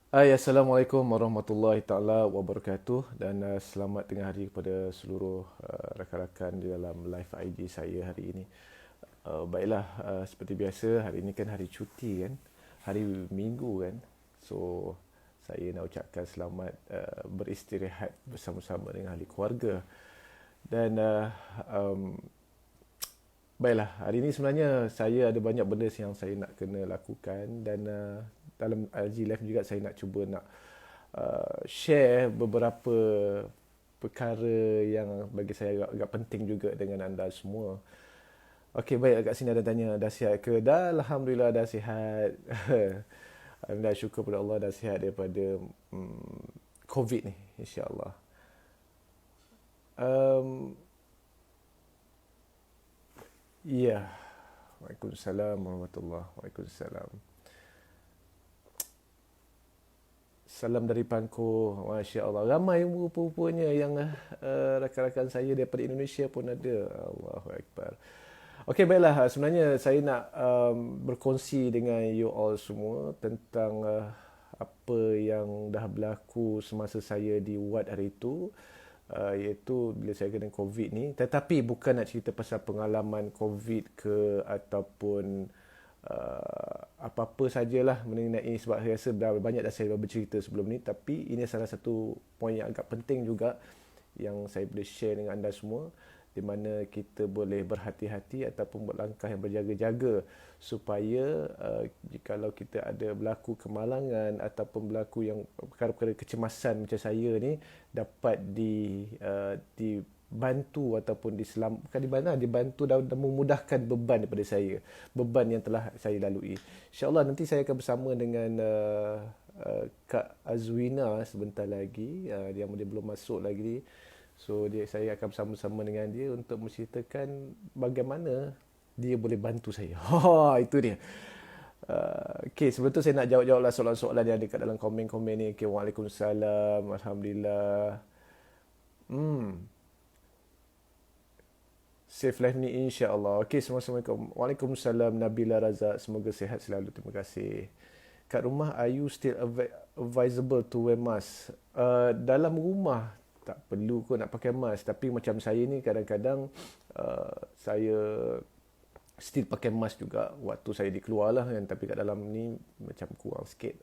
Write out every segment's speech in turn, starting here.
Assalamualaikum warahmatullahi taala wabarakatuh dan selamat tengah hari kepada seluruh rakan-rakan di dalam live IG saya hari ini. Baiklah, seperti biasa hari ini kan hari cuti kan, hari Minggu kan. So saya nak ucapkan selamat beristirahat bersama-sama dengan ahli keluarga. Dan baiklah, hari ini sebenarnya saya ada banyak benda yang saya nak kena lakukan dan dalam IG Live juga saya nak cuba nak share beberapa perkara yang bagi saya agak penting juga dengan anda semua. Okey, baik, agak sini ada tanya, dah sihat ke? Dah, Alhamdulillah dah sihat. Alhamdulillah, syukur pada Allah dah sihat daripada COVID ni, insya-Allah. Um, ya, Waalaikumsalam warahmatullahi Waalaikumsalam. Salam dari Pangkor. Masya Allah. Ramai rupa-rupanya yang rakan-rakan saya daripada Indonesia pun ada. Allahu Akbar. Okey, baiklah. Sebenarnya saya nak berkongsi dengan you all semua tentang apa yang dah berlaku semasa saya di ward hari itu. Iaitu bila saya kena COVID ni. Tetapi bukan nak cerita pasal pengalaman COVID ke ataupun apa-apa sajalah mengenai, sebab saya rasa dah banyak dah saya bercerita sebelum ni, tapi ini salah satu poin yang agak penting juga yang saya boleh share dengan anda semua, di mana kita boleh berhati-hati ataupun buat langkah yang berjaga-jaga supaya jikalau kita ada berlaku kemalangan ataupun berlaku yang perkara-perkara kecemasan macam saya ni dapat dibantu ataupun bukan dibantu dan memudahkan beban daripada saya, beban yang telah saya lalui. InsyaAllah nanti saya akan bersama dengan Kak Azwina sebentar lagi, dia belum masuk lagi. So saya akan bersama-sama dengan dia untuk menceritakan bagaimana dia boleh bantu saya. Itu dia. Okay, sebelum tu saya nak jawab-jawablah soalan-soalan yang ada kat dalam komen-komen ni. Okay, Waalaikumsalam, Alhamdulillah. Hmm, Safe life ni insya-Allah. Okey, Assalamualaikum. Waalaikumsalam Nabila Razak. Semoga sihat selalu. Terima kasih. Kat rumah, are you still advisable to wear mask? Dalam rumah tak perlu kot nak pakai mask. Tapi macam saya ni kadang-kadang saya still pakai mask juga waktu saya dikeluar lah kan. Tapi kat dalam ni macam kurang sikit.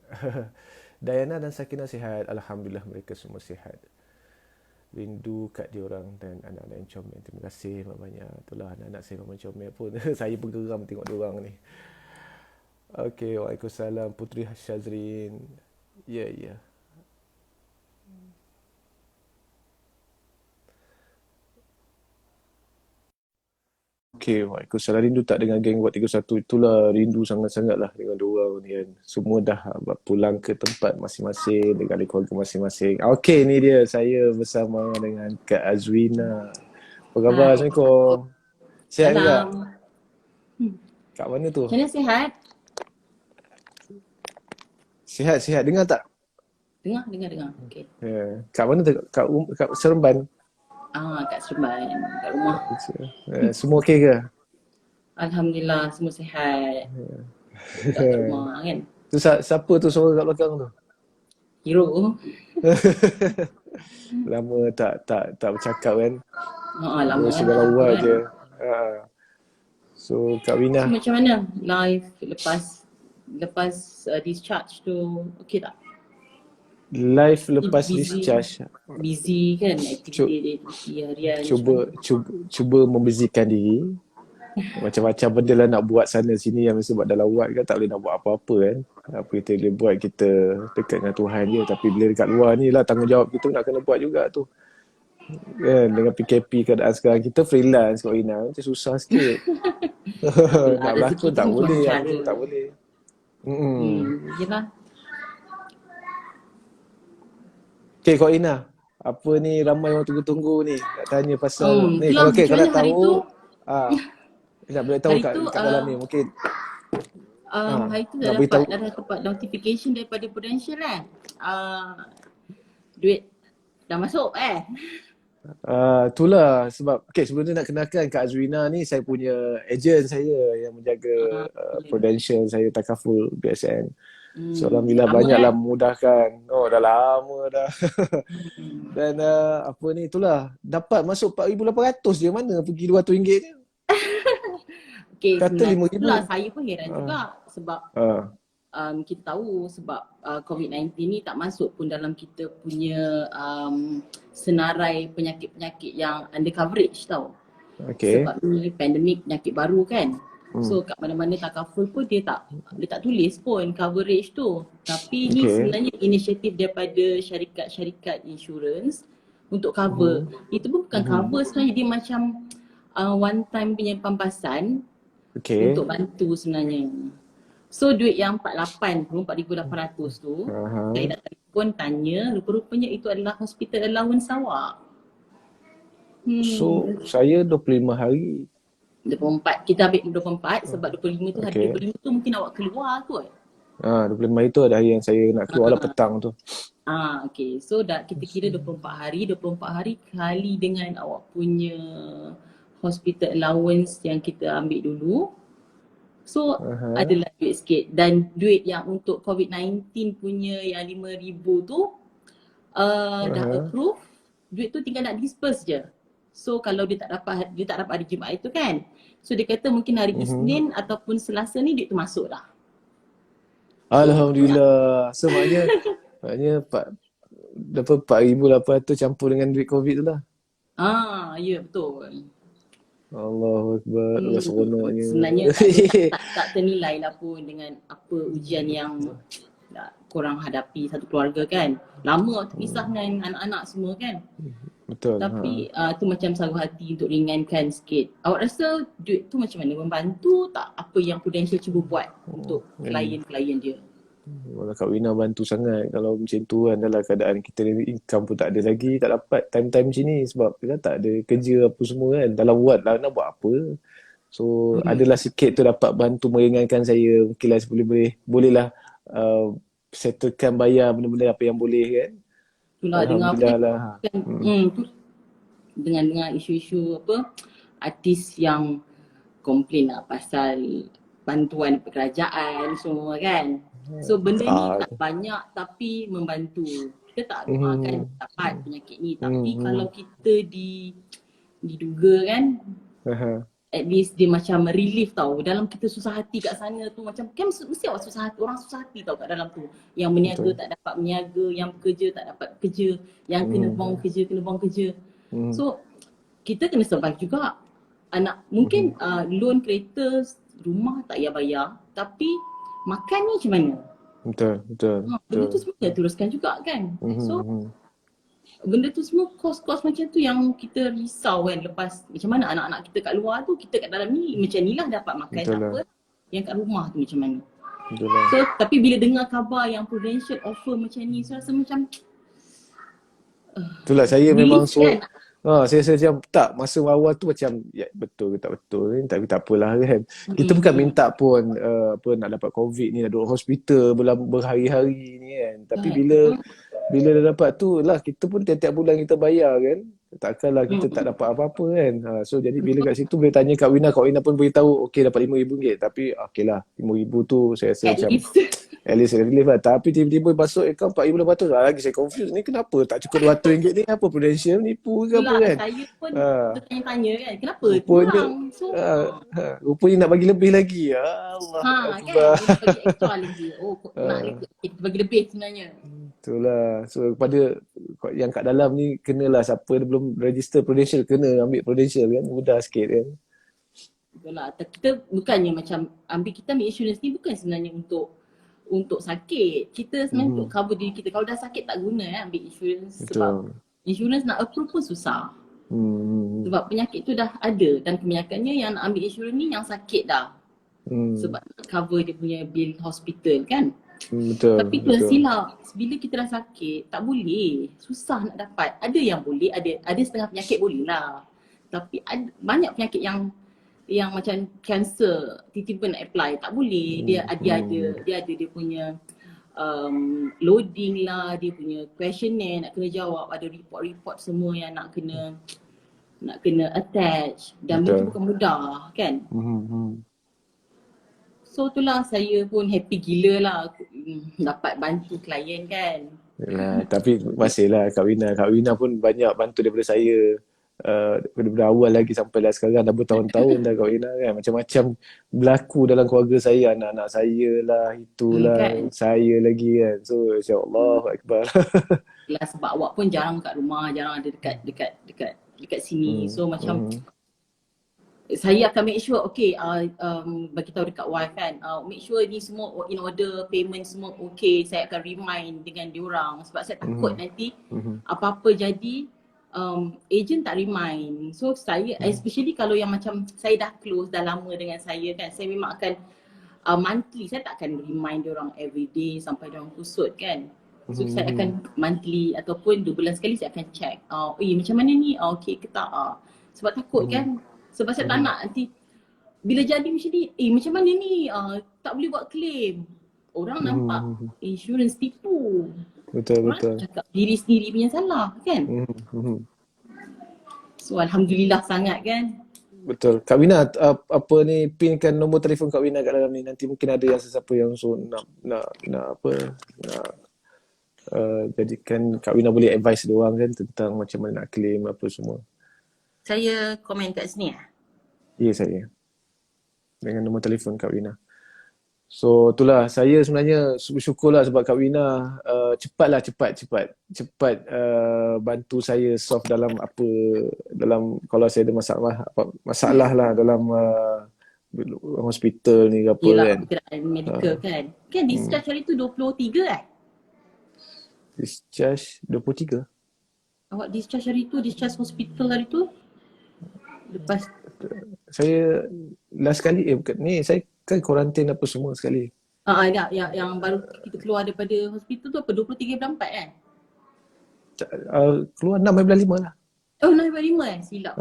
Diana dan Sakina sihat. Alhamdulillah mereka semua sihat. Rindu kat diorang dan anak-anak yang comel. Terima kasih banyak-banyak. Itulah anak-anak saya memang comel pun. Saya pun geram tengok diorang ni. Okey, Waalaikumsalam Putri Syazrin. Ya, yeah, ya. Yeah. Okey, Waalaikumsalam. Rindu tak dengan geng Watt 31? Itulah, rindu sangat-sangat lah dengan diorang ni kan. Semua dah pulang ke tempat masing-masing dengan keluarga masing-masing. Okey, ni dia saya bersama dengan Kak Azwina. Apa khabar? Hai, Assalamualaikum. Assalamualaikum. Sihat juga? Salam. Kat mana tu? Macam mana sihat? Sihat, sihat. Dengar tak? Dengar, dengar, dengar. Okey. Kat mana tu? Kat Seremban. Kat Seremban, kat rumah. Semua okey ke? Alhamdulillah, semua sihat. Budak kat rumah kan. Tu siapa tu suara kat belakang tu? Hero. Lama tak bercakap kan? Lama kan tak Segala jumpa buat kan. je. So Kak So Wina, macam mana life lepas discharge tu okey tak? live lepas Busy, discharge, busy kan cu- aktiviti harian macam cuba mana? cuba membizikan diri. Macam-macam benda lah nak buat sana sini yang mesti buat dalam wad kan, tak boleh nak buat apa-apa kan. Apa kita boleh buat, kita dekat dengan Tuhan je. Tapi bila dekat luar ni lah tanggungjawab kita nak kena buat juga tu kan. Dengan PKP keadaan sekarang, kita freelance Kak Ina, macam susah sikit. Nak Rezeki berlakon tu tak mesti boleh, orang apa cara. tak boleh. Mm. Yelah. Okay Kak Ina, apa ni ramai orang tunggu-tunggu ni nak tanya pasal ni. Itulah Kalau macam nak mana hari tahu, tu. ah, nak boleh tahu Hari kat, tu kat dalam ni mungkin hari tu nak beritahu. dah dapat notification daripada Prudential kan. Duit dah masuk Itulah sebab sebelum ni nak kenalkan Kak Azwina ni, saya punya ejen saya yang menjaga Boleh. Prudential saya, takaful BSN. So Alhamdulillah Lama banyaklah kan? memudahkan. Oh dah lama dah. Hmm. Dan apa ni, itulah dapat masuk 4,800 je, mana pergi RM200 ni. Okay, Kata sebenarnya itulah 5,000. saya pun heran Ah, juga sebab ah, kita tahu sebab COVID-19 ni tak masuk pun dalam kita punya senarai penyakit-penyakit yang under coverage tau. okay. Sebab ni pandemik penyakit baru kan. Hmm. So kat mana-mana takaful pun dia tak tulis pun coverage tu. Tapi ni Okay. sebenarnya inisiatif daripada syarikat-syarikat insurans untuk cover. Mhm. Itu pun bukan cover sebenarnya, dia macam one time punya pampasan Okay. untuk bantu sebenarnya. So duit yang 48 tu, 4,800 tu, Aha. saya dah telefon tanya, rupa-rupanya itu adalah hospital allowance awak. So saya 25 hari. 24, kita ambil 24 sebab 25 tu, hari Okay. 25 tu mungkin awak keluar kot. 25 hari tu ada hari yang saya nak keluar lah, petang tu. Okay. So kita kira 24 hari, 24 hari kali dengan awak punya hospital allowance yang kita ambil dulu. So Aha. adalah duit sikit, dan duit yang untuk COVID-19 punya yang 5,000 tu dah Aha. approve, duit tu tinggal nak disperse je. So kalau dia tak dapat hari Jumaat itu kan, so dia kata mungkin hari Isnin ataupun Selasa ni duit tu masuk dah. So Alhamdulillah. So maknanya dapat 4,800 campur dengan duit COVID tu lah. ya betul. Allahu Akbar. Allah seronoknya. Sebenarnya tak ternilai lah pun dengan apa ujian yang korang hadapi satu keluarga kan. Lama terpisah dengan anak-anak semua kan. Betul. Tapi tu macam sagu hati untuk ringankan sikit. Awak rasa duit tu macam mana? Membantu tak apa yang Prudential cuba buat untuk klien-klien dia? Walau Kak Wina bantu sangat kalau macam tu kan, dalam keadaan kita ni income pun tak ada lagi, tak dapat time-time macam ni sebab kita tak ada kerja apa semua kan. Dalam ward lah nak buat apa. So adalah sikit tu dapat bantu meringankan saya. Mungkinlah bolehlah settlekan bayar benda-benda apa yang boleh kan. Itulah dengar apa Alhamdulillah lah. kan, tu dengan isu-isu apa artis yang komplain lah pasal bantuan kerajaan semua kan. So benda ni tak banyak tapi membantu. Kita tak doakan dapat penyakit ni, tapi kalau kita diduga kan, at least dia macam relief tau. Dalam kita susah hati kat sana tu macam kan mesti awak susah hati, orang susah hati tau kat dalam tu. Yang berniaga tak dapat berniaga, yang bekerja tak dapat bekerja, yang kena buang kerja. So kita kena survive juga. Anak mungkin loan kereta, rumah tak payah bayar, tapi makan ni macam mana? Betul. Benda tu semua kita teruskan juga kan. So benda tu semua kos-kos macam tu yang kita risau kan. Lepas macam mana anak-anak kita kat luar tu, kita kat dalam ni macam ni lah dapat makan tak apa. Yang kat rumah tu macam mana. So tapi bila dengar khabar yang Prudential offer macam ni, saya rasa macam itulah saya memang kan? saya rasa macam tak, masa awal tu macam ya, betul ke tak betul ni, tapi tak apalah kan. Kita bukan minta pun apa nak dapat COVID ni, nak duduk hospital berhari-hari ni kan. Tapi bila dah dapat tu lah, kita pun tiap-tiap bulan kita bayar kan. Takkanlah kita tak dapat apa-apa kan. So jadi bila kat situ boleh tanya Kak Wina pun beritahu okey dapat RM5,000, tapi okeylah RM5,000 tu saya rasa macam at least relief lah. Tapi tiba-tiba masuk akaun RM4,800 lagi saya confused ni, kenapa tak cukup RM200 ni, apa Prudential nipu ke apa kan. Saya pun bertanya-tanya kan, kenapa rupanya, kurang? So rupanya nak bagi lebih lagi. Allah kan, dia bagi extra lagi. Nak kita bagi lebih sebenarnya. Itulah. So kepada yang kat dalam ni, kenalah siapa belum register Prudential, kena ambil Prudential kan, mudah sikit kan. Betul lah. Kita bukannya macam kita ambil insurans ni bukan sebenarnya untuk sakit. Kita sebenarnya untuk cover diri kita. Kalau dah sakit tak guna ambil insurans. Sebab insurans nak approve pun susah. Sebab penyakit tu dah ada, dan kebanyakannya yang nak ambil insurans ni yang sakit dah. Sebab nak cover dia punya bil hospital kan. Betul. Tapi silap. Bila kita dah sakit tak boleh. Susah nak dapat. Ada yang boleh, ada setengah penyakit boleh lah. Tapi banyak penyakit yang macam cancer, tiba-tiba nak apply tak boleh. Dia ada dia punya loading lah, dia punya questionnaire nak kena jawab, ada report semua yang nak kena attach, dan benda tu bukan mudah kan. So itulah saya pun happy gila lah dapat bantu klien kan. Yalah, tapi masihlah Kak Wina. Kak Wina pun banyak bantu daripada saya. Daripada awal lagi sampai lah sekarang dah bertahun-tahun dah Kak Wina kan. Macam-macam berlaku dalam keluarga saya. Anak-anak saya lah, itulah, Kan. saya lagi kan. So, insyaAllah Akbar. Yelah, sebab awak pun jarang kat rumah, jarang ada dekat sini. So macam saya akan make sure, okay, bagi tahu dekat wife kan, make sure ni semua in order, payment semua okay. Saya akan remind dengan diorang sebab saya takut nanti apa-apa jadi agent tak remind. So saya, especially kalau yang macam saya dah close, dah lama dengan saya kan, saya memang akan monthly, saya tak akan remind diorang everyday sampai diorang kusut kan. So saya akan monthly ataupun 2 bulan sekali saya akan check, macam mana ni, okay ke tak, sebab takut kan. Sebab saya tak nak nanti bila jadi macam ni, macam mana ni, tak boleh buat claim. Orang nampak insurans tipu. Betul. Orang cakap diri sendiri punya salah kan. So Alhamdulillah sangat kan. Betul. Kak Wina, apa ni, pinkan nombor telefon Kak Wina kat dalam ni. Nanti mungkin ada yang sesiapa yang jadikan Kak Wina boleh advise dia orang kan tentang macam mana nak claim apa semua. Saya komen kat sini Ya, saya. Dengan nombor telefon Kak Wina. So itulah, saya sebenarnya bersyukurlah sebab Kak Wina cepat bantu saya solve dalam kalau saya ada masalah lah dalam hospital ni ke apa. yelah, kan. berkenaan medical kan. Kan discharge hari tu 23 kan? Discharge 23. Awak discharge hari tu, discharge hospital hari tu. Lepas Saya last kali ni saya kan kuarantin apa semua sekali. yang baru kita keluar daripada hospital tu apa 23 bulan 4 kan? Keluar 6/5 lah. Oh 9/5 silap.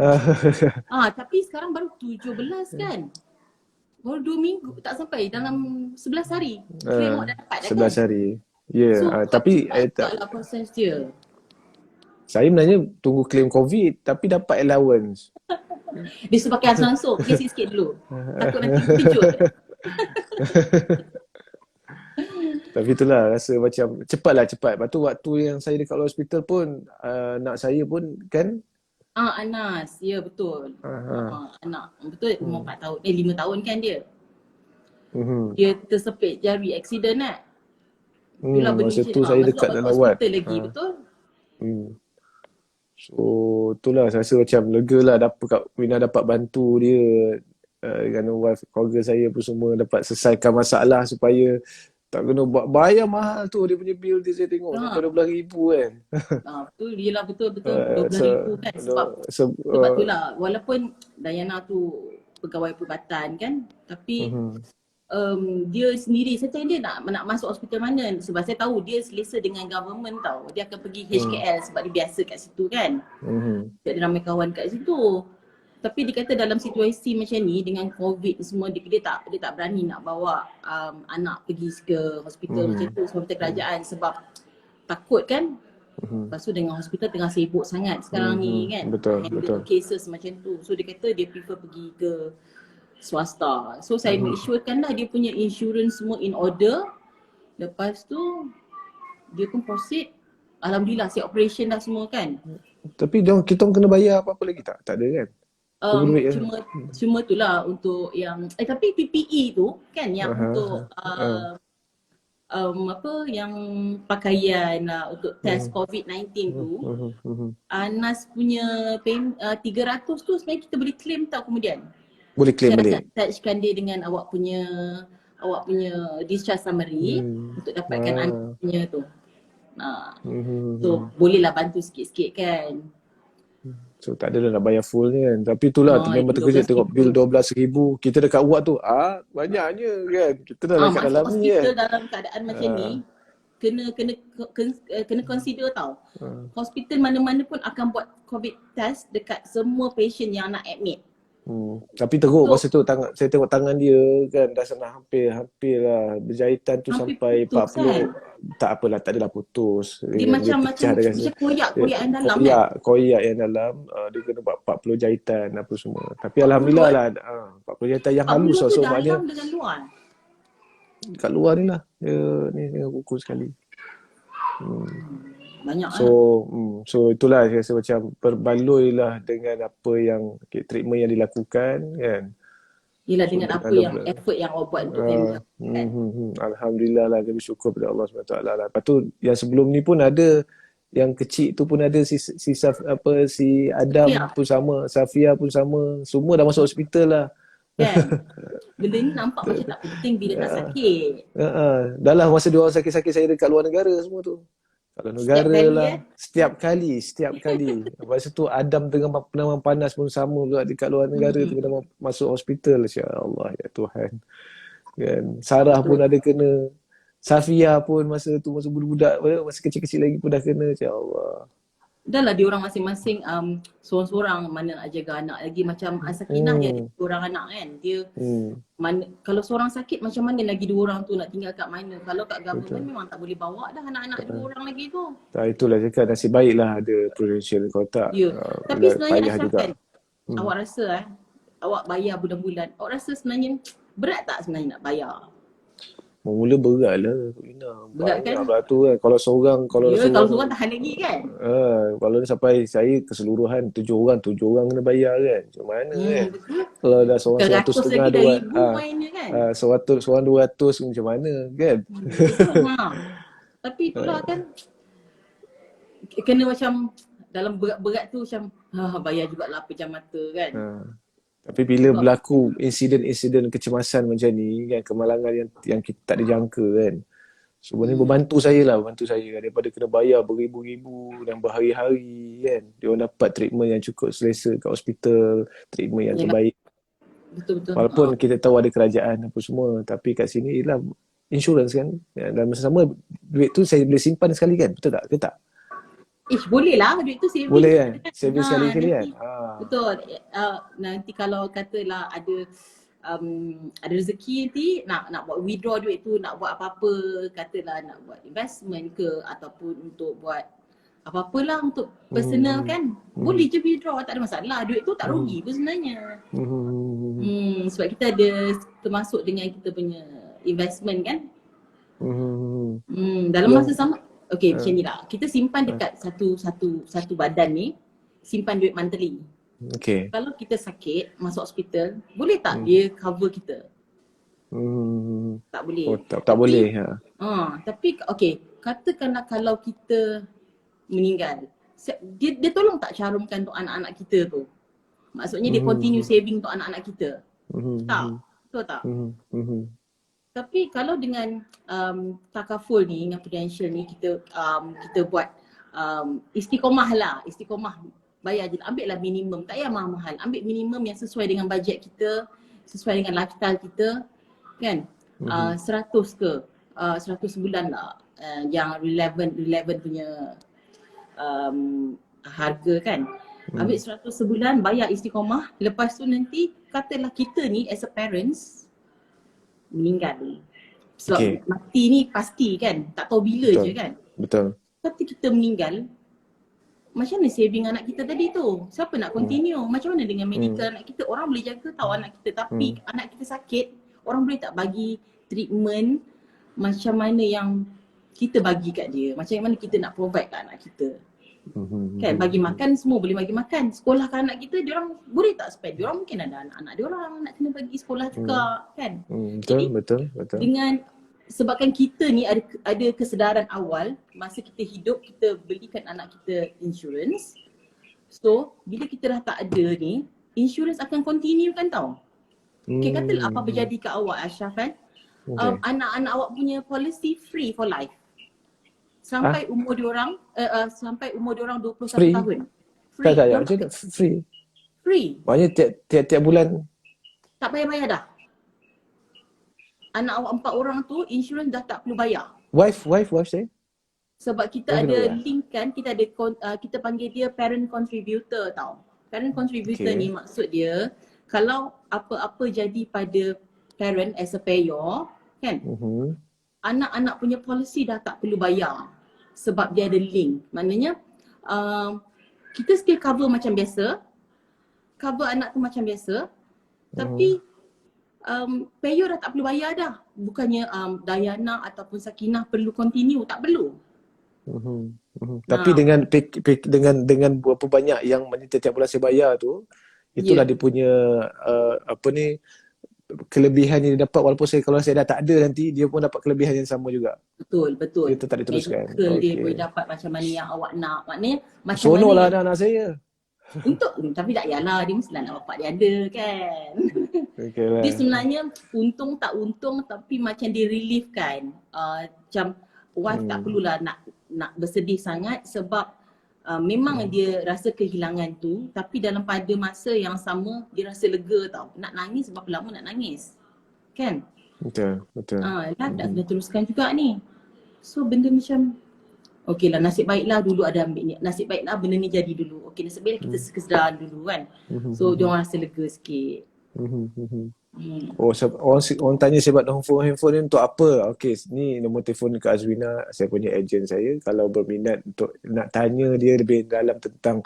Tapi sekarang baru 17 kan? Baru 2 minggu, tak sampai dalam 11 hari. Claim awak dah dapat dah 11 kan? hari. Ya, So tapi taklah proses dia. saya sebenarnya tunggu claim COVID tapi dapat allowance. Dia suruh pakai langsung, pakai sikit dulu. Takut nanti kejut. Tapi itulah, rasa macam cepat. Lepas tu waktu yang saya dekat hospital pun anak saya pun kan Anas, ya betul. Anak, betul umur 4 tahun, 5 tahun kan dia. Dia tersepit jari, accident kan. masa tu saya dekat dalam ward. Hospital lagi, betul? So itulah, saya rasa macam lega lah Kak Wina dapat bantu dia dengan wife, keluarga saya pun semua dapat selesaikan masalah supaya tak kena bayar mahal tu dia punya bil dia, saya tengok sampai 12,000 kan. Betul, yelah betul 12,000 kan. Sebab tu lah, walaupun Dayana tu pegawai perubatan kan, tapi dia sendiri, saya tanya dia nak masuk hospital mana, sebab saya tahu dia selesa dengan government tau. Dia akan pergi HKL sebab dia biasa kat situ kan. Dia ada ramai kawan kat situ. Tapi dia kata dalam situasi macam ni dengan COVID semua, dia tak berani nak bawa anak pergi ke hospital macam tu, hospital kerajaan, sebab takut kan. Lepas tu dengan hospital tengah sibuk sangat sekarang ni kan. Betul. Cases macam tu. So dia kata dia prefer pergi ke swasta. So saya make sure kan lah dia punya insurance semua in order. Lepas tu dia pun proceed. Alhamdulillah siap operation dah semua kan. Tapi kita kena bayar apa-apa lagi tak? Tak ada kan? Cuma tu lah untuk yang tapi PPE tu kan yang untuk yang pakaian untuk test COVID-19 tu, Anas punya 300 tu sebenarnya kita boleh claim tau kemudian. Boleh claim balik. Saya attachkan dia dengan awak punya discharge summary untuk dapatkan anak punya tu. So bolehlah bantu sikit-sikit kan. So tak adalah nak bayar full ni kan. Tapi itulah memang terkejut tengok bil 12,000. Kita dekat ward tu banyaknya kan. Kita dah dekat dalam ni kan. Hospital dalam keadaan macam ni kena consider tau. Hospital mana-mana pun akan buat COVID test dekat semua patient yang nak admit. Tapi teruk masa tu saya tengok tangan dia kan dah sana hampir lah berjahitan tu sampai 40 kan? Tak apalah, tak adalah putus. Dia macam koyak yang dalam koyak yang dalam dia kena buat 40 jahitan apa semua. Tapi alhamdulillah lah 40 jahitan yang halus lah, so maknanya dalam dengan luar. kat luar ni lah dia ni tengah kukuh sekali. Banyak So itulah saya rasa macam berbaloi dengan apa yang treatment yang dilakukan kan. Yelah, So dengan apa dalam yang effort yang awak buat untuk family awak kan. Alhamdulillah lah, kami syukur pada Allah SWT lah. Lepas tu yang sebelum ni pun ada, yang kecil tu pun ada, si Adam Safia pun sama, Safia pun sama, semua dah masuk hospital lah. kan. Benda ni nampak macam tak penting bila tak sakit. Dah lah masa dia orang sakit-sakit saya dekat luar negara semua tu. Kalau Setiap negara kali lah, setiap kali. Lepas tu Adam dengan penaman panas pun sama pula dekat luar negara tu, kena masuk hospital. Ya Allah, ya Tuhan. Kan? Sarah pun ada kena. Safia pun masa budak-budak, masa kecil-kecil lagi pun dah kena. Ya Allah. Dah lah dia orang masing-masing seorang-seorang mana nak jaga anak lagi. Macam Sakinah dia ada 2 orang anak kan. Dia mana, kalau seorang sakit macam mana lagi 2 orang tu nak tinggal kat mana. Kalau kat government memang tak boleh bawa dah anak-anak 2 orang lagi tu. Itulah cakap, nasib baiklah ada prudential. Kalau tak, Tapi sebenarnya payah Ashraf juga. kan, awak rasa awak bayar bulan-bulan, awak rasa sebenarnya berat tak sebenarnya nak bayar? Mula berat lah, Ina. Berat kan? Beratur kan. Kalau seorang, Kalau seorang tahan lagi kan? Kalau sampai saya keseluruhan 7 orang kena bayar kan. Macam mana kan? Kalau dah seorang 100 setengah, seorang 200 macam mana kan? Betul. Tapi itulah kan, kena macam dalam berat-berat tu macam bayar jugalah pejam mata kan. Tapi bila berlaku insiden-insiden kecemasan macam ni kan, kemalangan yang kita tak dijangka kan, sebenarnya membantu saya daripada kena bayar beribu-ribu dan berhari-hari kan, dia orang dapat treatment yang cukup selesa kat hospital, treatment yang terbaik. Betul-betul. Walaupun kita tahu ada kerajaan apa semua, tapi kat sini ialah insurans kan, dan masa sama duit tu saya boleh simpan sekali kan, betul tak? Ke tak? Boleh lah, duit tu saving. Boleh kan? Saving sekali-sekali kan? Betul. Nanti kalau katalah ada rezeki nanti nak buat withdraw duit tu, nak buat apa-apa, katalah nak buat investment ke ataupun untuk buat apa-apalah untuk personal kan, boleh je withdraw, tak ada masalah. Duit tu tak rugi pun sebenarnya. Sebab kita ada termasuk dengan kita punya investment kan. Dalam masa sama, okey macam ni lah, kita simpan dekat satu badan ni, simpan duit monthly. Okay. Kalau kita sakit, masuk hospital, boleh tak dia cover kita? Tak boleh. Tak boleh. Tapi okey, katakanlah kalau kita meninggal, dia tolong tak carumkan untuk anak-anak kita tu? Maksudnya dia continue saving untuk anak-anak kita? Tak? Betul tak? Tapi kalau dengan takaful ni, dengan prudential ni, kita buat istiqomah lah, bayar je, ambil lah minimum, tak payah mahal-mahal, ambil minimum yang sesuai dengan bajet kita, sesuai dengan lifestyle kita kan. 100 ke 100 sebulan lah, yang relevant punya harga kan. Ambil 100 sebulan, bayar istiqomah. Lepas tu nanti katalah kita ni as a parents meninggal. Sebab mati ni pasti kan, tak tahu bila je kan. Betul. Tapi kita meninggal, macam mana saving anak kita tadi tu? Siapa nak continue? Macam mana dengan medical anak kita? Orang boleh jaga tahu anak kita, tapi anak kita sakit, orang boleh tak bagi treatment macam mana yang kita bagi kat dia? Macam mana kita nak provide kat anak kita? Kan, bagi makan semua boleh bagi makan. Sekolahkan anak kita, diorang boleh tak spend? Diorang mungkin ada anak-anak diorang nak kena bagi sekolah juga kan. Betul. Dengan sebabkan kita ni ada kesedaran awal masa kita hidup, kita belikan anak kita insurance. So bila kita dah tak ada ni, insurance akan continue kan tau. Okay, katalah apa berjadi kat awak Ashraf kan, anak-anak awak punya policy free for life sampai umur diorang sampai umur diorang 21 tahun. Free. Tak, macam mana free? Maknanya tiap bulan tak payah bayar dah. Anak awak 4 orang tu insurans dah tak perlu bayar. Wife saya? Sebab kita ada link kan, kita panggil dia parent contributor tau. Parent contributor ni maksud dia, kalau apa-apa jadi pada parent as a payer kan, anak-anak punya policy dah tak perlu bayar sebab dia ada link. Maknanya kita still cover macam biasa, cover anak tu macam biasa, tapi Payor dah tak perlu bayar dah. Bukannya Dayana ataupun Sakinah perlu continue, tak perlu. Tapi dengan berapa banyak yang tiap bulan saya bayar tu, itulah dia punya apa ni, kelebihan yang dia dapat. Walaupun kalau saya dah tak ada nanti, dia pun dapat kelebihan yang sama juga. Betul. Dia tetap diteruskan. Medical dia boleh dapat macam mana yang awak nak. Maknanya macam Seronok mana lah anak-anak saya. tapi tak yalah, dia mestilah nak bapak dia ada kan. Okay lah. Dia sebenarnya untung tak untung, tapi macam dia relief kan. Macam wife tak perlulah nak bersedih sangat sebab memang dia rasa kehilangan tu, tapi dalam pada masa yang sama dia rasa lega tau. Nak nangis berapa lama nak nangis, kan? Betul. Dah sudah teruskan juga ni. So benda macam okey lah, nasib baiklah dulu ada ambil ni. Nasib baiklah benda ni jadi dulu. Okey, nasib baiklah kita kesedaran dulu kan. So dia orang rasa lega sikit. Oh, orang tanya sebab handphone ni untuk apa? Okey, ni nombor telefon Kak Azwina, saya punya ejen saya. Kalau berminat untuk nak tanya dia lebih dalam tentang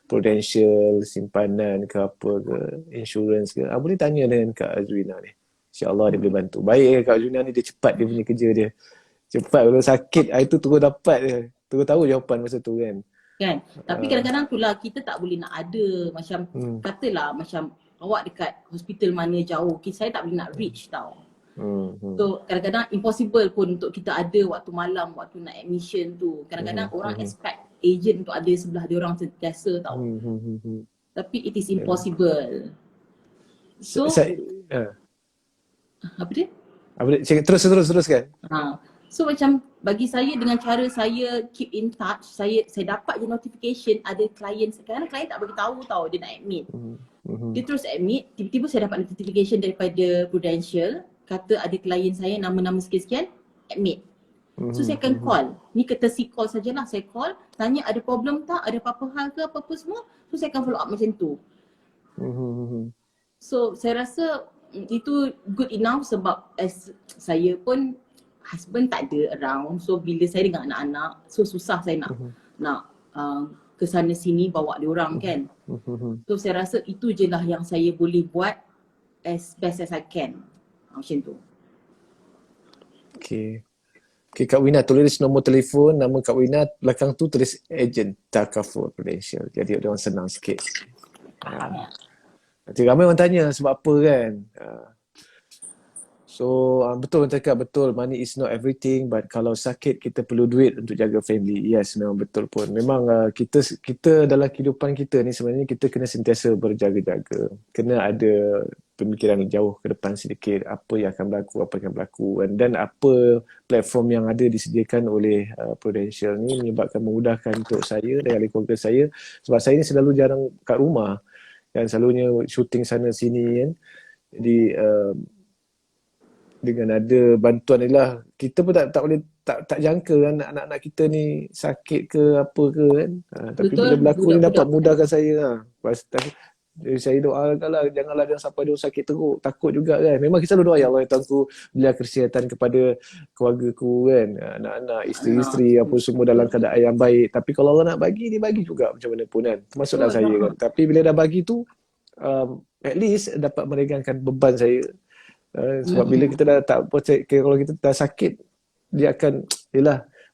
prudential, simpanan ke apa ke, insurance ke, boleh tanya dengan Kak Azwina ni. InsyaAllah dia boleh bantu. Baik Kak Azwina ni, dia cepat dia punya kerja dia. Cepat, kalau sakit itu terus dapat dia. Terus tahu jawapan masa tu kan. Kan? Tapi kadang-kadang tu lah kita tak boleh nak ada. Macam katalah macam awak dekat hospital mana jauh, saya tak boleh nak reach tau. So kadang-kadang impossible pun untuk kita ada waktu malam, waktu nak admission tu. Kadang-kadang orang expect agent untuk ada sebelah dia orang sentiasa tau. Tapi it is impossible. So apa dia? Teruskan. So macam bagi saya, dengan cara saya keep in touch, saya dapat je notification ada klien. Kadang-kadang klien tak bagi tahu tau dia nak admit. Dia terus admit, tiba-tiba saya dapat notification daripada Prudential kata ada klien saya nama-nama sekian-sekian admit. So saya akan call. Ni courtesy call sajalah, saya call, tanya ada problem tak, ada apa-apa hal ke apa-apa semua. So saya akan follow up macam tu. So saya rasa itu good enough sebab saya pun husband tak ada around. So bila saya dengan anak-anak, so susah saya nak ke sana sini bawa dia orang kan. So saya rasa itu je lah yang saya boleh buat as best as I can. Macam tu. Okay, Kak Wina tulis nombor telefon, nama Kak Wina, belakang tu tulis agent Takaful Prudential. Jadi orang senang sikit. Nanti ramai orang tanya sebab apa kan. So betul cakap, betul, money is not everything, but kalau sakit kita perlu duit untuk jaga family. Yes, memang betul pun. Memang kita dalam kehidupan kita ni sebenarnya kita kena sentiasa berjaga-jaga. Kena ada pemikiran jauh ke depan sedikit, apa yang akan berlaku. Dan apa platform yang ada disediakan oleh Prudential ni menyebabkan memudahkan untuk saya dan ahli keluarga saya. Sebab saya ni selalu jarang kat rumah. Dan selalunya syuting sana sini kan. Jadi dengan ada bantuan ni lah, kita pun tak boleh tak jangka kan anak-anak kita ni sakit ke apa ke kan. Tapi bila berlaku ni dapat mudahkan saya saya doakan lah, janganlah sampai dia sakit teruk, takut juga kan. Memang kita selalu doa, ya Allah ya Tuhanku, berilah kesihatan kepada keluargaku kan, anak-anak, isteri-isteri apa semua dalam keadaan yang baik. Tapi kalau Allah nak bagi, dia bagi juga macam mana pun kan, termasuklah saya kan. Tapi bila dah bagi tu at least dapat meringankan beban saya. Sebab bila kita dah tak kalau kita dah sakit, dia akan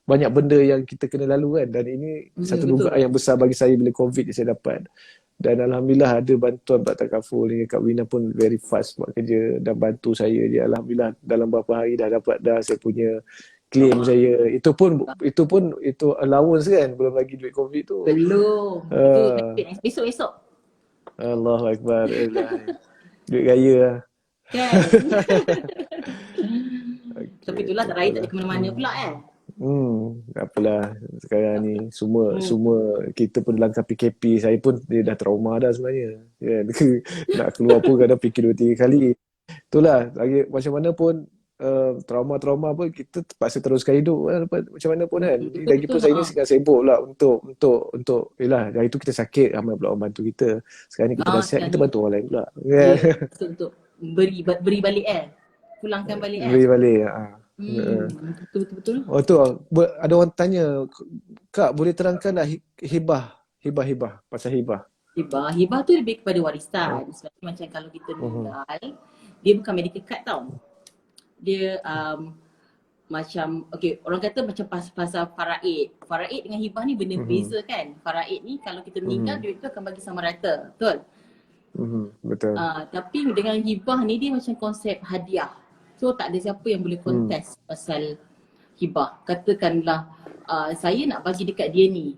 banyak benda yang kita kena lalu kan. Dan ini satu dugaan yang besar bagi saya bila COVID ni saya dapat. Dan Alhamdulillah ada bantuan Pak Takaful ni. Kak Wina pun very fast buat kerja dan bantu saya je. Alhamdulillah dalam beberapa hari dah dapat saya punya claim saya. Itu pun allowance kan, belum lagi duit COVID tu. Belum. Besok-besok. Allahu Akbar. Duit gaya lah. Kan? Tapi itulah raya tak ada ke mana-mana pula tak apalah, sekarang ni semua kita pun dalam PKP. Saya pun dah trauma dah sebenarnya kan? Nak keluar pun kadang fikir 2-3 kali. Itulah lagi macam mana pun trauma-trauma pun kita terpaksa teruskan hidup macam mana pun kan. Lagipun saya ni sekarang sibuk lah untuk hari tu kita sakit, ramai pula orang bantu kita. Sekarang ni kita dah sihat, kita bantu orang lain pula. Untuk beri balik pulangkan balik beri balik betul. Oh tu ada orang tanya, Kak boleh terangkanlah hibah pasal hibah tu lebih kepada warisan. Sebab macam kalau kita meninggal, dia bukan medical card tau. Dia macam, okay, orang kata macam pasal faraid. Faraid dengan hibah ni benda beza kan. Faraid ni kalau kita meninggal, duit tu akan bagi sama rata. Betul? Betul. Tapi dengan hibah ni dia macam konsep hadiah. So tak ada siapa yang boleh kontes pasal hibah. Katakanlah saya nak bagi dekat dia ni.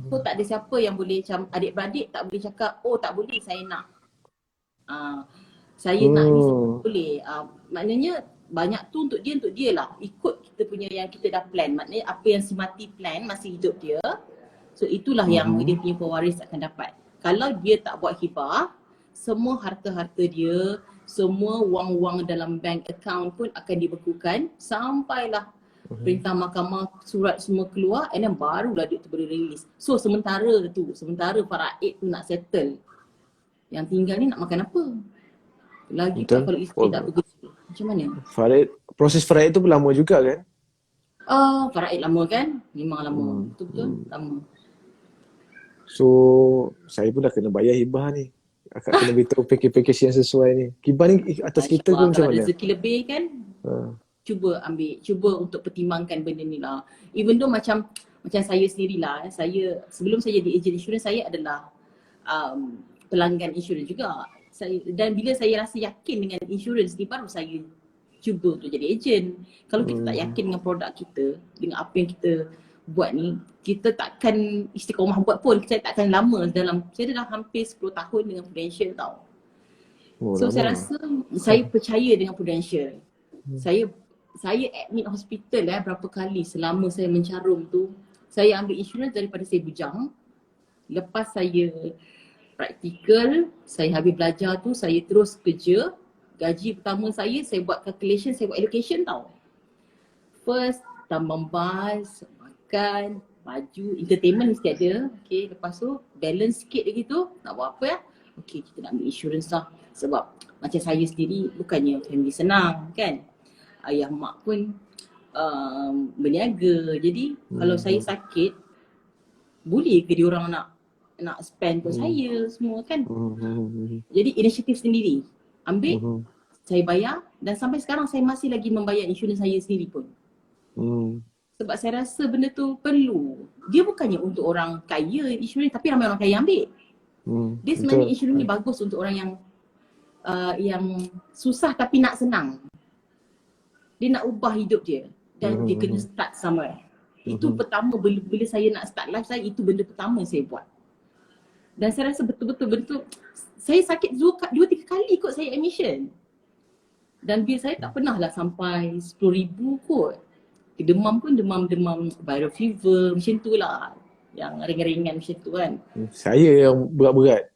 So tak ada siapa yang boleh, macam adik-beradik tak boleh cakap, oh tak boleh saya nak. Saya nak ni boleh. Maknanya banyak tu untuk dia lah. Ikut kita punya yang kita dah plan. Maknanya apa yang si mati plan masih hidup dia. So itulah yang dia punya pewaris akan dapat. Kalau dia tak buat hibah, semua harta-harta dia, semua wang-wang dalam bank account pun akan dibekukan sampailah perintah mahkamah, surat semua keluar, and then barulah duit tu boleh release. So sementara faraid tu nak settle, yang tinggal ni nak makan apa? Lagi tak kalau isteri tak bekerja, macam mana? Proses faraid tu pun lama juga kan? Faraid lama kan? Memang lama, betul-betul lama. So saya pun dah kena bayar hibah ni. Akak kena beritahu package yang sesuai ni. Hibah ni atas kita ke macam mana? Kalau rezeki lebih kan, cuba ambil, cuba untuk pertimbangkan benda ni lah. Even though macam saya sendirilah, saya sebelum saya jadi agent insurance, saya adalah pelanggan insurans juga. Dan bila saya rasa yakin dengan insurans ni, baru saya cuba untuk jadi agent. Kalau kita tak yakin dengan produk kita, dengan apa yang kita buat ni, kita takkan istiqomah buat pun. Saya takkan lama dalam, saya dah hampir 10 tahun dengan Prudential tau. So saya rasa saya percaya dengan Prudential. Saya admit hospital berapa kali selama saya mencarum tu. Saya ambil insurans daripada saya bujang. Lepas saya praktikal, saya habis belajar tu, saya terus kerja. Gaji pertama saya buat calculation, saya buat allocation tau. First, tambang bas, makan, baju, entertainment mesti ada. Okay, lepas tu balance sikit lagi tu, nak buat apa ya? Okay, kita nak ambil insurans lah. Sebab macam saya sendiri bukannya family senang kan. Ayah mak pun berniaga. Jadi kalau saya sakit, boleh ke diorang nak spend untuk saya semua kan. Jadi inisiatif sendiri. Ambil, saya bayar, dan sampai sekarang saya masih lagi membayar insurans saya sendiri pun. Sebab saya rasa benda tu perlu. Dia bukannya untuk orang kaya insurans, tapi ramai orang kaya ambil. Dia sebenarnya insurans ni bagus untuk orang yang susah tapi nak senang. Dia nak ubah hidup dia dan dia kena start somewhere. Itu pertama bila saya nak start life saya, itu benda pertama saya buat. Dan saya rasa betul-betul saya sakit 2-3 kali kot saya admission. Dan bil saya tak pernah lah sampai 10,000 kot. Demam pun demam viral fever macam tu lah. Yang ringan-ringan macam tu kan. Saya yang berat-berat.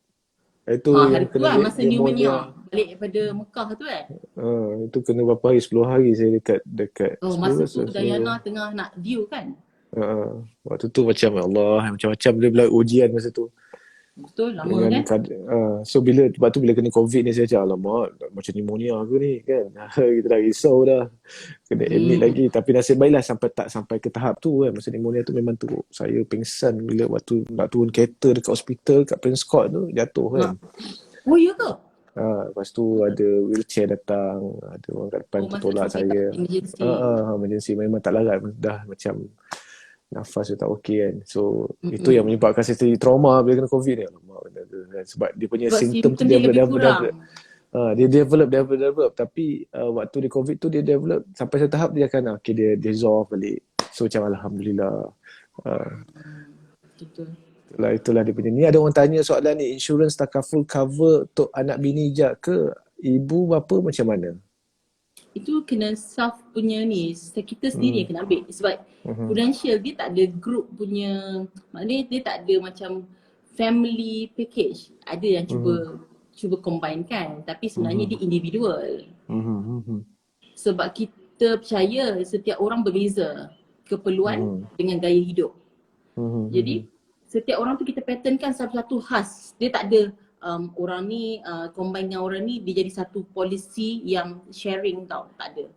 Itu hari tu kan masa pneumonia balik daripada Mekah tu kan. Itu kena berapa hari, 10 hari saya dekat. Masa tu Dayana tengah nak due kan. Waktu tu macam Allah, macam-macam bila ujian masa tu. Betul, lama kan. So bila kena COVID ni saya cakap, alamak macam pneumonia ke ni kan. Kita dah risau dah. Kena admit lagi. Tapi nasib baiklah sampai ke tahap tu kan. Masa pneumonia tu memang teruk. Saya pingsan bila waktu nak turun kereta dekat hospital, kat Prince Court tu jatuh kan. Oh ya ke? Lepas tu ada wheelchair datang. Ada orang kat depan tolak saya. Emergency memang tak larat. Dah macam nafas dia tak okey kan. So itu yang menyebabkan saya jadi trauma bila kena COVID ni. Sebab dia punya simptom tu dia develop. Tapi waktu dia COVID tu dia develop sampai satu tahap dia akan dia dissolve balik. So macam alhamdulillah. Itulah dia punya. Ni ada orang tanya soalan ni, insurance takaful cover untuk anak bini je ke ibu bapa macam mana? Itu kena self punya ni, kita sendiri yang kena ambil. Sebab Prudential dia tak ada group punya, maknanya dia tak ada macam family package. Ada yang cuba combine kan, tapi sebenarnya dia individual. Sebab kita percaya setiap orang berbeza keperluan dengan gaya hidup. Jadi setiap orang tu kita patternkan satu-satu khas. Dia tak ada orang ni combine dengan orang ni dia jadi satu polisi yang sharing tau, tak ada.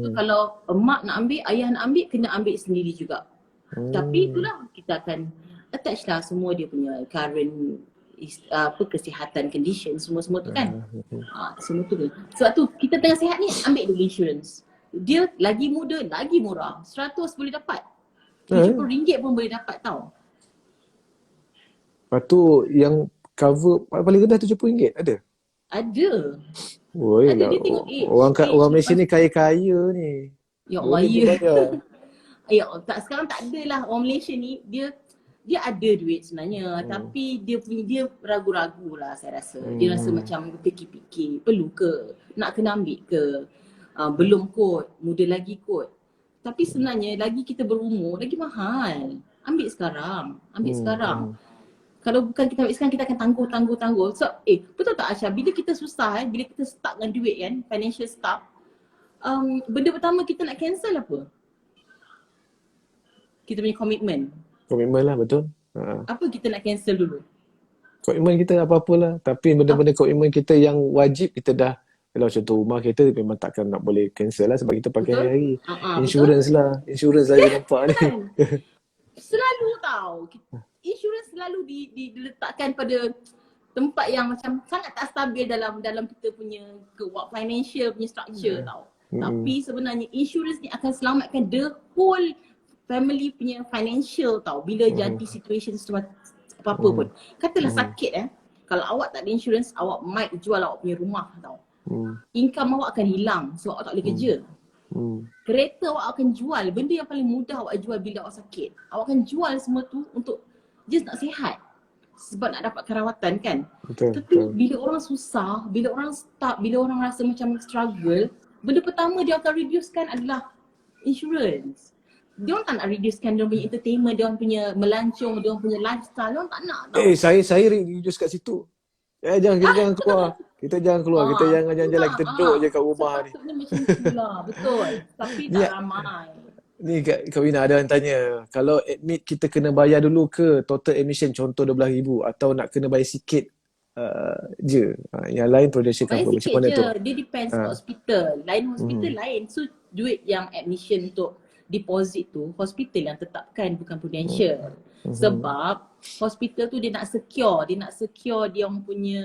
So kalau mak nak ambil, ayah nak ambil, kena ambil sendiri juga. Tapi itulah kita akan attach lah semua dia punya current kesihatan condition semua-semua tu kan. Semua tu. Sebab tu kita tengah sihat ni ambil dulu insurance. Dia lagi muda, lagi murah. 100 boleh dapat. RM70 pun boleh dapat tau. Lepas tu yang cover paling rendah RM70 ada? Ada. Woi Ada, lah. dia tengok age. Orang Malaysia ni kaya-kaya ni. Ya Allah, Boleh ya. dibayar. Ya, sekarang tak adalah orang Malaysia ni, dia ada duit sebenarnya, tapi dia ragu-ragu lah saya rasa. Dia rasa macam fikir-fikir, perlu ke? Nak kena ambil ke? Belum kot, muda lagi kot. Tapi sebenarnya lagi kita berumur, lagi mahal. Ambil sekarang. Kalau bukan kita ambil sekarang, kita akan tangguh. So, betul tak Asha? Bila kita susah, bila kita stuck dengan duit kan, financial stuck, benda pertama kita nak cancel apa? Kita punya komitmen. Komitmen lah, betul. Apa kita nak cancel dulu? Komitmen kita apa-apalah. Tapi benda-benda komitmen kita yang wajib, kita dah, kalau contoh rumah kita memang takkan nak boleh cancel lah sebab kita pakai hari-hari. Insurance lah dia nampak ni. Selalu tau. Insurance selalu diletakkan pada tempat yang macam sangat tak stabil dalam kita punya financial punya structure tau. Tapi sebenarnya insurance ni akan selamatkan the whole family punya financial tau bila jadi situation apa-apa pun. Katalah sakit kalau awak tak ada insurance, awak might jual awak punya rumah tau. Income awak akan hilang sebab awak tak boleh kerja. Kereta awak akan jual, benda yang paling mudah awak jual bila awak sakit. Awak akan jual semua tu untuk just nak sihat. Sebab nak dapat kerawatan kan. Tapi bila orang susah, bila orang stuck, bila orang rasa macam struggle, benda pertama dia akan reducekan adalah insurance. Dia orang tak nak reducekan dia punya entertainment, dia orang punya melancong, dia orang punya lifestyle, dia orang tak nak tau. Saya reduce kat situ. Kita jangan keluar. Kita jangan keluar, kita jangan jalan-jalan, kita duduk je kat rumah ni. Sepatutnya macam tu lah, betul. Tapi tak ramai. Ni Kak Wina ada yang tanya, kalau admit kita kena bayar dulu ke total admission contoh RM12,000 atau nak kena bayar sikit je? Yang lain Prudential cover, macam mana tu? Dia depends hospital. Lain hospital lain. So duit yang admission untuk deposit tu hospital yang tetapkan, bukan Prudential. Sebab hospital tu dia nak secure dia orang punya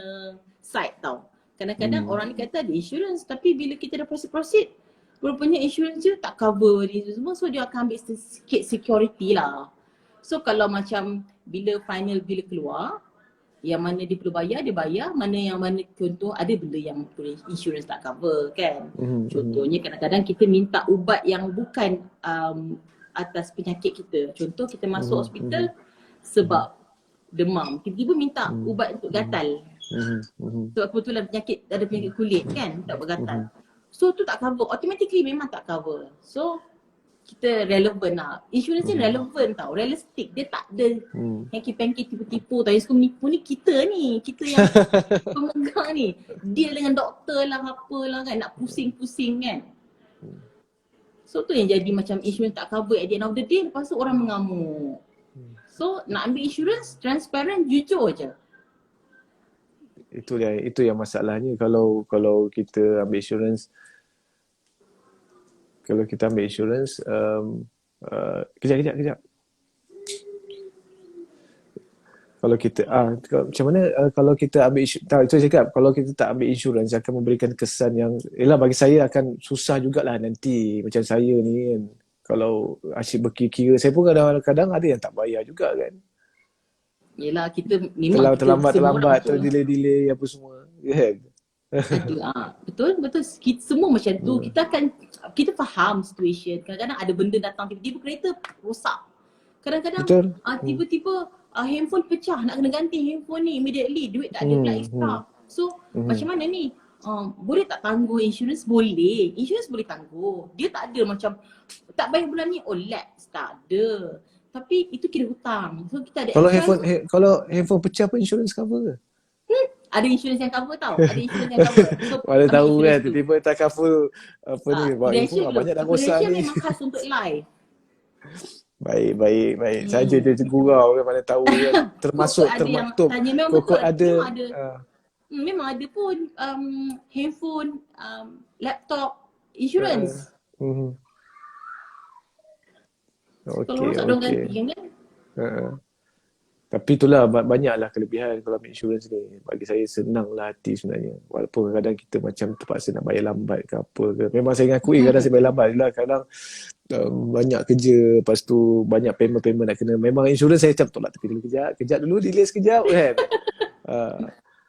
site tau. Kadang-kadang orang ni kata ada insurance tapi bila kita dah proceed rupanya insurance je tak cover ni semua, so dia akan ambil sikit security lah. So kalau macam bila keluar, yang mana dia perlu bayar, dia bayar. Mana contoh ada benda yang insurance tak cover kan. Contohnya kadang-kadang kita minta ubat yang bukan atas penyakit kita. Contoh kita masuk hospital sebab demam, tiba-tiba minta ubat untuk gatal. Sebab kebetulan ada penyakit kulit kan, tak bergatal. So tu tak cover, automatically memang tak cover. So kita relevan lah. Insurance ni relevan tau, realistic. Dia tak ada hanky-panky tipu-tipu tau. Yang suka menipu ni kita yang pemegang ni. Deal dengan doktor lah, apalah kan, nak pusing-pusing kan. So tu yang jadi macam insurance tak cover at the end of the day, lepas tu orang mengamuk. So nak ambil insurance, transparent, jujur je. Itu yang masalahnya kalau kita ambil insurance. Kalau kita ambil insurance, kejap. Kalau kita, macam mana kalau kita ambil insurance, itu saya cakap, kalau kita tak ambil insurance akan memberikan kesan yang, bagi saya akan susah jugalah nanti. Macam saya ni kan, kalau asyik berkira-kira, saya pun kadang-kadang ada yang tak bayar juga kan. Yelah, kita memang terlambat, delay apa semua kan. Betul. Kita semua macam tu. Kita faham situation. Kadang-kadang ada benda datang tiba-tiba kereta rosak. Kadang-kadang tiba-tiba handphone pecah, nak kena ganti handphone ni immediately, duit tak ada pula extra. So macam mana ni? Boleh tak tangguh insurance? Boleh. Insurance boleh tangguh. Dia tak ada macam tak bayar bulan ni, lapse, tak ada. Tapi itu kira hutang. So kita ada kalau handphone pecah pun insurance cover ke? Ada insurance yang cover tau. Ada insurance yang cover. So, mana tahu kan, tiba-tiba tak cover apa ni, banyak dah rosak ni. Memang khas untuk live. Baik. Saja je gurau kan, mana tahu kan. Termasuk termaktub. Kok ada. Memang ada pun handphone, laptop, insurance. Kalau rosak dong ganti kan. Tapi itulah banyaklah kelebihan kalau ambil insurans ni. Bagi saya senanglah hati sebenarnya. Walaupun kadang kita macam terpaksa nak bayar lambat ke apa ke. Memang saya ngakui kadang saya bayar lambat je lah. Kadang banyak kerja, lepas tu banyak payment-payment nak kena. Memang insurans saya macam tolak tepi dulu kejap dulu, delay sekejap kan.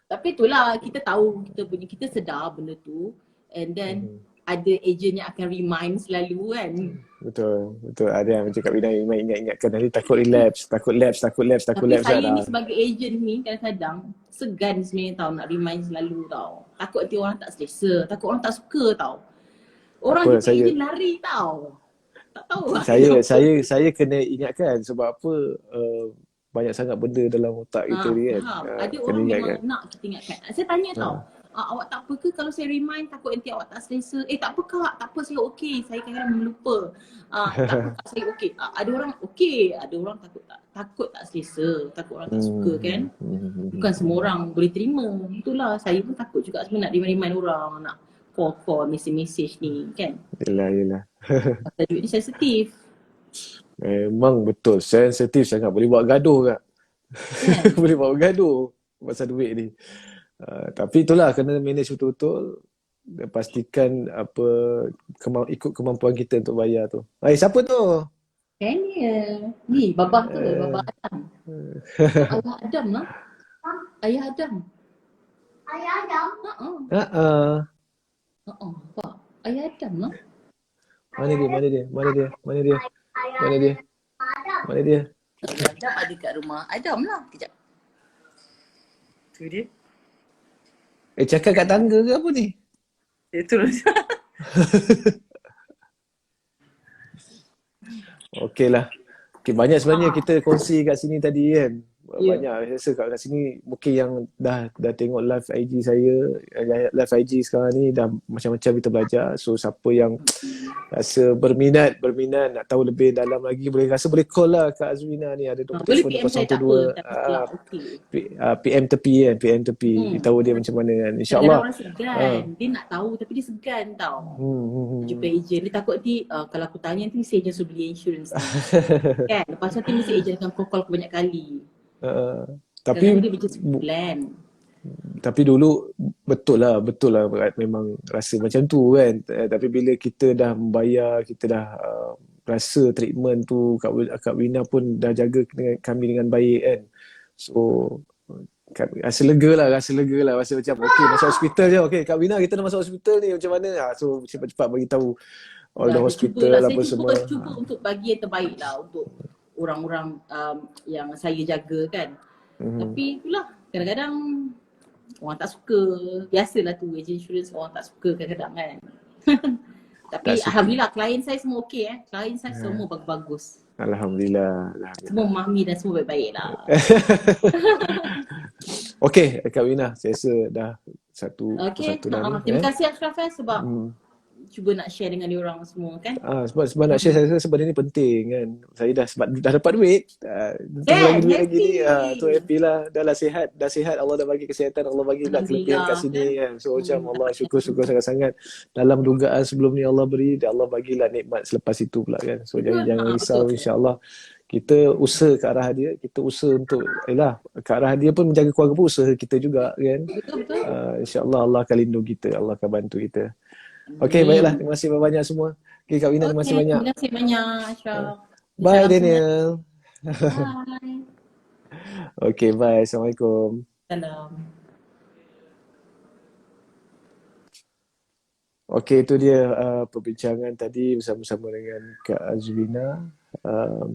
Tapi itulah kita tahu kita sedar benda tu, and then ada agent yang akan remind selalu kan. Betul. Ada yang macam Kak Wina ingatkan nanti takut relapse. Tapi saya ni sebagai agent ni kadang-kadang segan sebenarnya tau nak remind selalu tau. Takut nanti orang tak selesa, takut orang tak suka tau. Orang kita agent lari tau. Tak tahu lah. Saya kena ingatkan sebab apa, banyak sangat benda dalam otak kita ni kan. Ada orang memang nak kita ingatkan. Saya tanya tau, awak tak apa ke kalau saya remind, takut nanti awak tak selesa? Tak apa kak, tak apa, saya okey. Saya kadang-kadang melupa. Tak apa kak, saya okey. Ada orang okey, ada orang takut tak selesa, takut orang tak suka kan. Bukan semua orang boleh terima. Itulah, saya pun takut juga sebenarnya nak remind orang, nak call, message ni kan. Yelah. Pasal duit ni sensitif. Memang betul, sensitif sangat. Boleh buat gaduh kak. Boleh buat gaduh pasal duit ni. Tapi itulah kena manage betul-betul dan pastikan ikut kemampuan kita untuk bayar tu. Siapa tu? Daniel. Ni babah tu, babah Adam. Ayah Adam lah. Ayah Adam. Pak. Ayah Adam lah. Mana dia? Adam ada kat rumah. Adam lah. Kejap. Tu dia. Cakap kat tangga ke apa ni? Itu lah. Okey lah. Banyak sebenarnya kita kongsi kat sini tadi kan. Banyak rasa kat sini mungkin yang dah tengok live IG saya, live IG sekarang ni dah macam-macam kita belajar. So siapa yang rasa berminat nak tahu lebih dalam lagi, boleh call lah Kak Azwina ni, ada nombor telefon 012 PM tepi kan, PM tepi. Tahu dia macam mana kan. InsyaAllah. Orang segan. Dia nak tahu tapi dia segan tau. Jumpa ejen. Dia takut nanti kalau aku tanya nanti mesti ejen suruh beli insurans kan. Lepas tu nanti mesti ejen akan call banyak kali. Tapi dia macam plan. Tapi dulu betul lah memang rasa macam tu kan. Tapi bila kita dah membayar, kita dah rasa treatment tu, Kak Wina pun dah jaga kami dengan baik kan. So rasa lega lah. Rasa macam okey, masuk hospital je. Okey Kak Wina, kita dah masuk hospital ni, macam mana? So cepat-cepat bagi tahu all the hospital apa semua. Saya cuba untuk bagi yang terbaik lah untuk orang-orang yang saya jaga kan. Tapi itulah, kadang-kadang orang tak suka. Biasalah tu, agent insurance orang tak suka kadang-kadang kan. Tapi alhamdulillah klien saya semua okey Klien saya semua bagus-bagus. Alhamdulillah. Semua memahami dan semua baik-baik lah. Okey Kak Wina, saya rasa dah satu dah. Terima kasih Ashraf sebab cuba nak share dengan diorang semua kan. Sebab nak share, saya rasa sebab ni penting kan. Saya dah dapat duit. Lagi duit lagi ni. Tu happy lah. Dah sihat. Allah dah bagi kesihatan. Allah bagi pula kelebihan kat sini kan. So macam Allah syukur sangat-sangat. Dalam dugaan sebelum ni Allah beri, Allah bagilah nikmat selepas itu pula kan. So jangan risau, insyaAllah. Kita usaha ke arah dia. Kita usaha untuk ke arah dia pun menjaga keluarga pun usaha kita juga kan. Betul. InsyaAllah Allah akan lindung kita. Allah akan bantu kita. Okey, baiklah. Terima kasih banyak semua. Okey, Kak Wina, terima kasih banyak. Terima kasih banyak, Ashraf. Bye, Daniel. Bye. Okey, bye. Assalamualaikum. Salam. Okey, itu dia perbincangan tadi bersama-sama dengan Kak Azwina,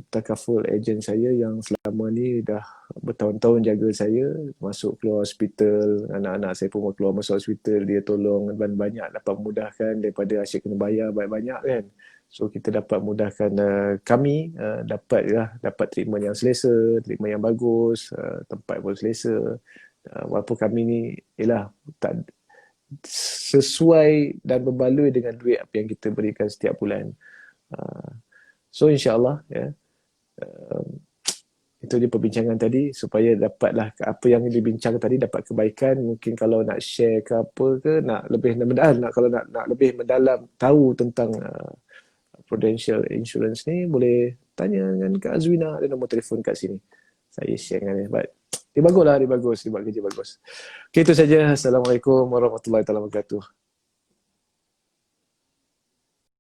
takaful ejen saya yang selama ni dah bertahun-tahun jaga saya, masuk keluar hospital, anak-anak saya pun keluar masuk hospital, dia tolong dan banyak dapat memudahkan daripada asyik kena bayar banyak-banyak kan. So kita dapat mudahkan kami dapat treatment yang selesa, treatment yang bagus, tempat pun selesa. Walaupun kami ni tak sesuai dan berbaloi dengan duit apa yang kita berikan setiap bulan. So insyaAllah itu dia perbincangan tadi supaya dapatlah apa yang dibincang tadi dapat kebaikan. Mungkin kalau nak share ke apa ke, nak lebih mendalam, kalau nak lebih mendalam tahu tentang Prudential Insurance ni, boleh tanya dengan Kak Azwina, ada nombor telefon kat sini. saya share dengan dia. But dia bagus lah, dia bagus, dia buat kerja bagus. Okay, itu saja. Assalamualaikum warahmatullahi wabarakatuh.